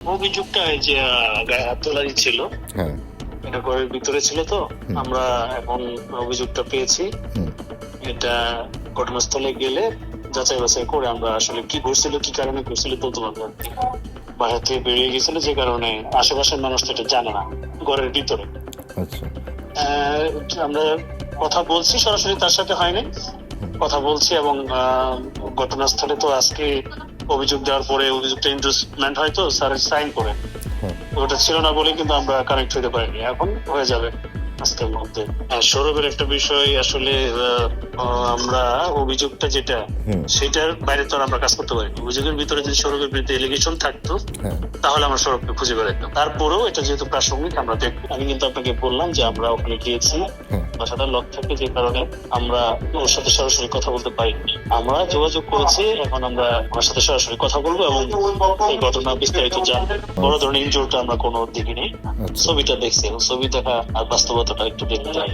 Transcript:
অভিযোগটা এই যে গায়ে হাত তোলারই ছিল। হ্যাঁ। এটা ঘরের ভিতরে ছিল তো আমরা এখন অভিযোগটা পেয়েছি। এটা ঘটনাস্থলে গেলে যাচাই বাছাই করে আমরা আসলে কি ঘটছিল, কি কারণে ঘটছিল বলতে পারবো। বাইরে থেকে বেরিয়ে গেছিল যে কারণে আশেপাশের মানুষ তো এটা জানে না ঘরের ভিতরে। আচ্ছা। আমরা কথা বলছি, সরাসরি তার সাথে হয়নি, কথা বলছি এবং ঘটনাস্থলে তো আজকে অভিযোগ দেওয়ার পরে অভিযোগটা ইন্ডোর্সমেন্ট হয়তো স্যারের সাইন করে ওটা ছিল না বলে কিন্তু আমরা কানেক্ট হতে পারিনি, এখন হয়ে যাবে আজকের মধ্যে। সৌরভের একটা বিষয় আসলে আমরা অভিযোগটা যেটা সেটার বাইরে তো আমরা কাজ করতে পারি। অভিযোগের ভিতরে যদি সৌরভের বিরুদ্ধে এলিগেশন থাকতো তাহলে আমরা সৌরভকে খুঁজে বেড়াতাম। তারপরেও এটা যেহেতু প্রাসঙ্গিক আমরা দেখবো। আমি কিন্তু আপনাকে বললাম যে আমরা ওখানে গিয়েছি, বাসাটা লক থাকে যে কারণে আমরা ওর সাথে সরাসরি কথা বলতে পারিনি। আমরা যোগাযোগ করেছি, এখন আমরা ওর সাথে সরাসরি কথা বলবো এবং এই ঘটনা বিস্তারিত জানবো। বড় ধরনের ইনজুরিটা আমরা কোনো দেখিনি, ছবিটা দেখছি, ছবি দেখা আর বাস্তবতাটা একটু দেখতে চাই।